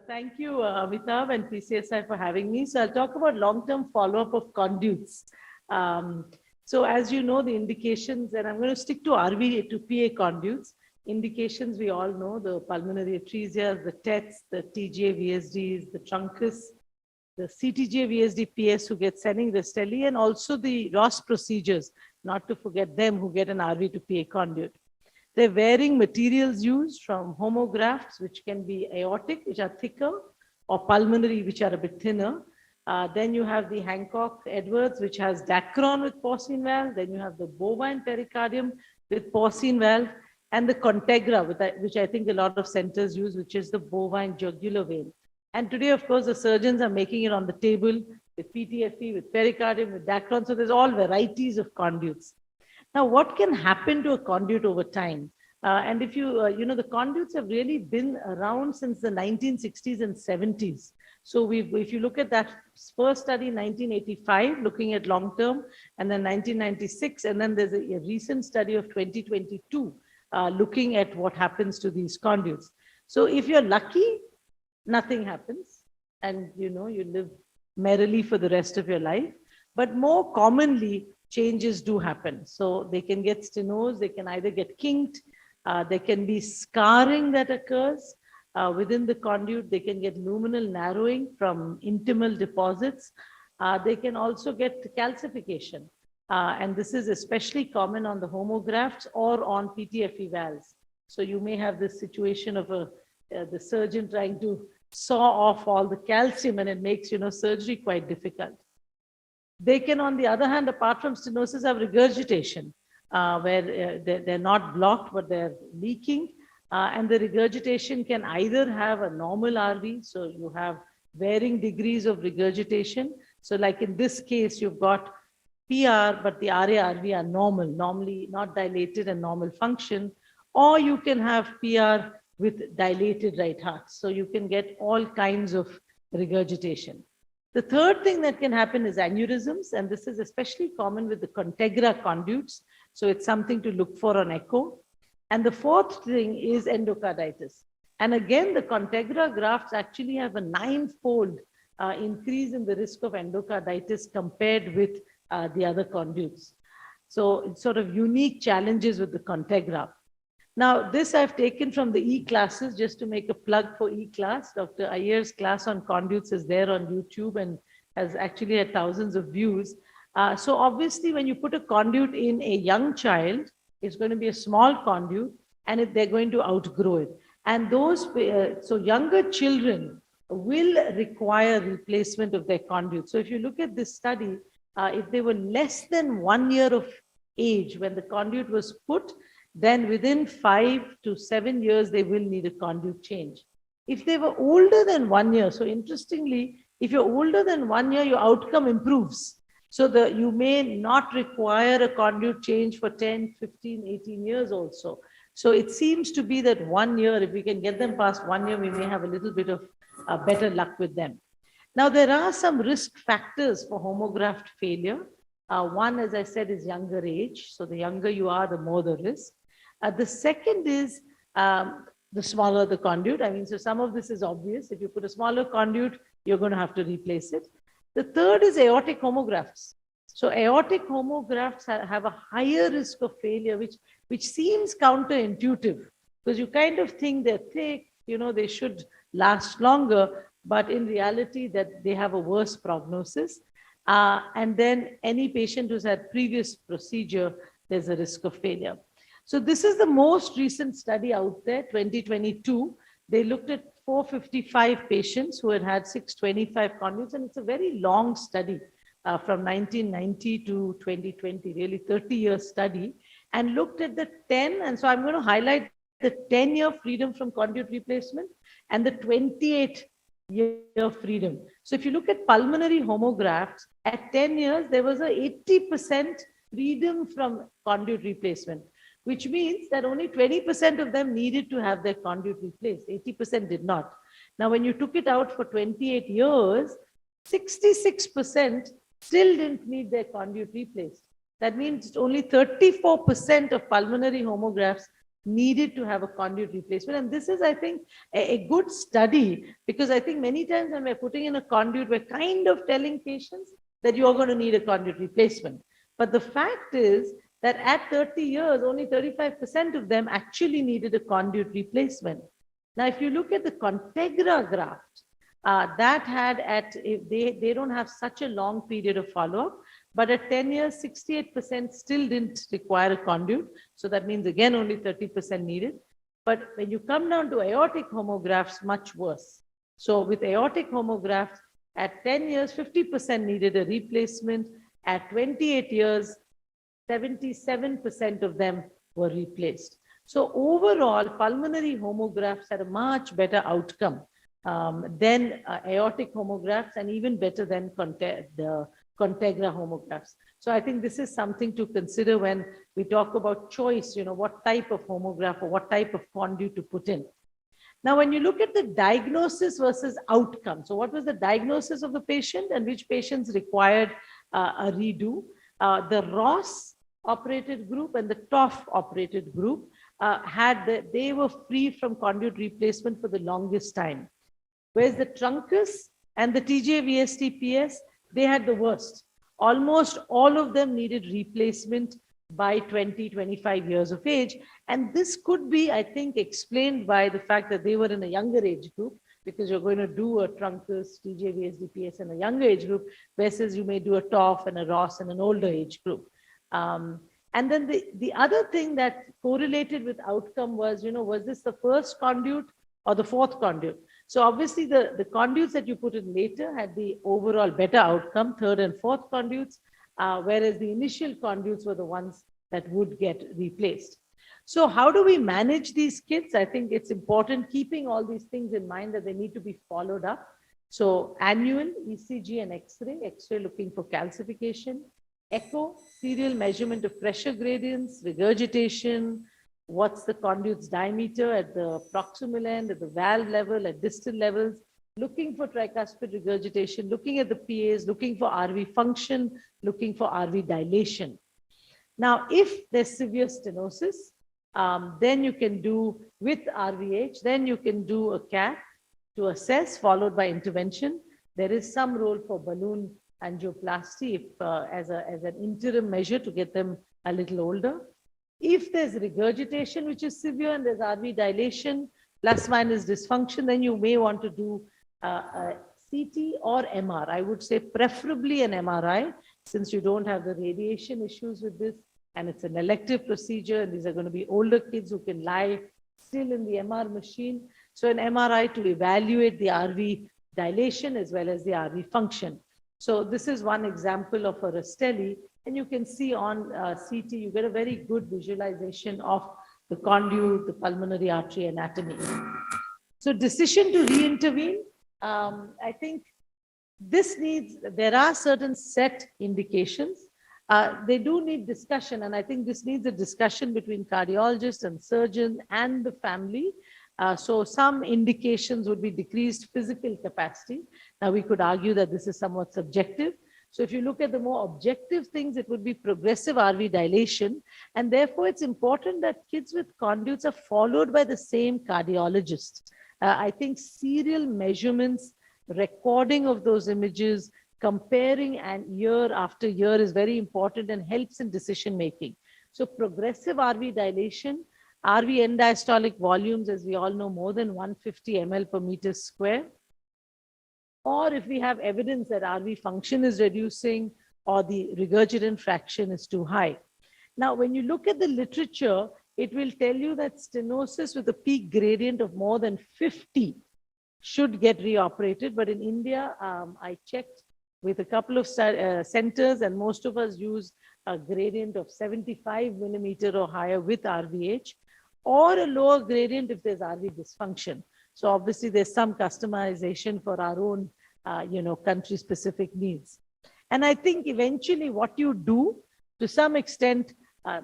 Thank you, Amitabh and PCSI for having me. So I'll talk about long-term follow-up of conduits. So as you know, the indications, and I'm going to stick to RV to PA conduits. Indications we all know, the pulmonary atresia, the TETs, the TGA VSDs, the truncus, the CTGA VSD PS who get sending Restelli, and also the Ross procedures, not to forget them who get an RV to PA conduit. They're varying materials used from homografts, which can be aortic, which are thicker, or pulmonary, which are a bit thinner. Then you have the Hancock-Edwards, which has Dacron with porcine valve. Then you have the bovine pericardium with porcine valve, and the Contegra, which I think a lot of centers use, which is the bovine jugular vein. And today, of course, the surgeons are making it on the table with PTFE, with pericardium, with Dacron. So there's all varieties of conduits. Now, what can happen to a conduit over time? And if you, the conduits have really been around since the 1960s and 70s. So if you look at that first study, 1985, looking at long-term, and then 1996, and then there's a recent study of 2022, looking at what happens to these conduits. So if you're lucky, nothing happens, and you live merrily for the rest of your life. But more commonly, changes do happen. So they can get stenosed, they can either get kinked, there can be scarring that occurs within the conduit, they can get luminal narrowing from intimal deposits, they can also get calcification. And this is especially common on the homografts or on PTFE valves. So you may have this situation of the surgeon trying to saw off all the calcium, and it makes surgery quite difficult. They can, on the other hand, apart from stenosis, have regurgitation, where they're not blocked, but they're leaking. And the regurgitation can either have a normal RV, so you have varying degrees of regurgitation. So like in this case, you've got PR, but the RA-RV are normal, normally not dilated and normal function. Or you can have PR with dilated right heart. So you can get all kinds of regurgitation. The third thing that can happen is aneurysms, and this is especially common with the Contegra conduits. So it's something to look for on echo. And the fourth thing is endocarditis. And again, the Contegra grafts actually have a 9-fold increase in the risk of endocarditis compared with the other conduits. So it's sort of unique challenges with the Contegra. Now, this I've taken from the E-classes, just to make a plug for E-class. Dr. Iyer's class on conduits is there on YouTube and has actually had thousands of views. So obviously, when you put a conduit in a young child, it's going to be a small conduit, and they're going to outgrow it. And so younger children will require replacement of their conduit. So if you look at this study, if they were less than 1 year of age when the conduit was put, then within 5 to 7 years, they will need a conduit change. If they were older than 1 year, so interestingly, if you're older than 1 year, your outcome improves. So you may not require a conduit change for 10, 15, 18 years also. So it seems to be that 1 year, if we can get them past 1 year, we may have a little bit of better luck with them. Now, there are some risk factors for homograft failure. One, as I said, is younger age. So the younger you are, the more the risk. The second is the smaller the conduit. I mean, so some of this is obvious. If you put a smaller conduit, you're going to have to replace it. The third is aortic homografts. So aortic homografts have a higher risk of failure, which seems counterintuitive, because you kind of think they're thick, they should last longer, but in reality that they have a worse prognosis. And then any patient who's had previous procedure, there's a risk of failure. So this is the most recent study out there, 2022. They looked at 455 patients who had 625 conduits, and it's a very long study from 1990 to 2020, really 30-year study, and looked at the 10, and so I'm going to highlight the 10-year freedom from conduit replacement and the 28-year freedom. So if you look at pulmonary homografts, at 10 years, there was a 80% freedom from conduit replacement, which means that only 20% of them needed to have their conduit replaced. 80% did not. Now, when you took it out for 28 years, 66% still didn't need their conduit replaced. That means only 34% of pulmonary homografts needed to have a conduit replacement. And this is, I think, a good study, because I think many times when we're putting in a conduit, we're kind of telling patients that you're going to need a conduit replacement. But the fact is that at 30 years, only 35% of them actually needed a conduit replacement. Now, if you look at the Contegra graft, that had they don't have such a long period of follow-up, but at 10 years, 68% still didn't require a conduit. So that means, again, only 30% needed. But when you come down to aortic homografts, much worse. So with aortic homografts, at 10 years, 50% needed a replacement. At 28 years, 77% of them were replaced. So overall, pulmonary homografts had a much better outcome than aortic homografts, and even better than the Contegra homografts. So I think this is something to consider when we talk about choice, what type of homograph or what type of conduit to put in. Now, when you look at the diagnosis versus outcome, so what was the diagnosis of the patient and which patients required a redo? The Ross operated group and the Toff operated group they were free from conduit replacement for the longest time. Whereas the Truncus and the TJ-VST-PS, they had the worst. Almost all of them needed replacement by 20, 25 years of age. And this could be, I think, explained by the fact that they were in a younger age group, because you're going to do a Truncus, TJ-VST-PS in a younger age group, versus you may do a Toff and a Ross in an older age group. And then the other thing that correlated with outcome was, was this the first conduit or the fourth conduit? So obviously the conduits that you put in later had the overall better outcome, third and fourth conduits, whereas the initial conduits were the ones that would get replaced. So how do we manage these kids? I think it's important keeping all these things in mind, that they need to be followed up. So annual ECG and X-ray looking for calcification, echo, serial measurement of pressure gradients, regurgitation, what's the conduit's diameter at the proximal end, at the valve level, at distal levels, looking for tricuspid regurgitation, looking at the PAs, looking for RV function, looking for RV dilation. Now, if there's severe stenosis, then you can do with RVH, then you can do a CAT to assess, followed by intervention. There is some role for balloon angioplasty as an interim measure to get them a little older. If there's regurgitation, which is severe, and there's RV dilation, plus minus dysfunction, then you may want to do a CT or MR. I would say preferably an MRI, since you don't have the radiation issues with this, and it's an elective procedure, and these are going to be older kids who can lie still in the MR machine. So an MRI to evaluate the RV dilation as well as the RV function. So this is one example of a Rastelli, and you can see on CT, you get a very good visualization of the conduit, the pulmonary artery anatomy. So decision to re-intervene, I think there are certain set indications. They do need discussion, and I think this needs a discussion between cardiologist and surgeon and the family. So some indications would be decreased physical capacity. Now, we could argue that this is somewhat subjective. So if you look at the more objective things, it would be progressive RV dilation. And therefore, it's important that kids with conduits are followed by the same cardiologist. I think serial measurements, recording of those images, comparing and year after year is very important and helps in decision making. So progressive RV dilation, RV end diastolic volumes, as we all know, more than 150 ml per meter square. Or if we have evidence that RV function is reducing or the regurgitant fraction is too high. Now, when you look at the literature, it will tell you that stenosis with a peak gradient of more than 50 should get reoperated. But in India, I checked with a couple of centers, and most of us use a gradient of 75 millimeter or higher with RVH, or a lower gradient if there's RV dysfunction. So obviously there's some customization for our own, country-specific needs. And I think eventually what you do, to some extent,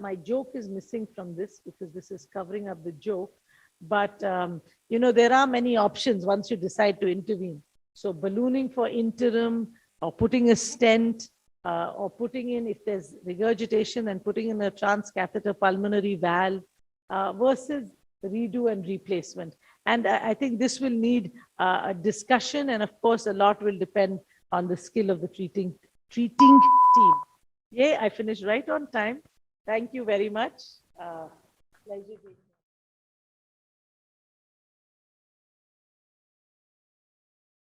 my joke is missing from this because this is covering up the joke. But, there are many options once you decide to intervene. So ballooning for interim, or putting a stent, or putting in, if there's regurgitation, and putting in a transcatheter pulmonary valve, versus redo and replacement. And I think this will need a discussion, and of course, a lot will depend on the skill of the treating team. Yay, I finished right on time. Thank you very much. Pleasure being here.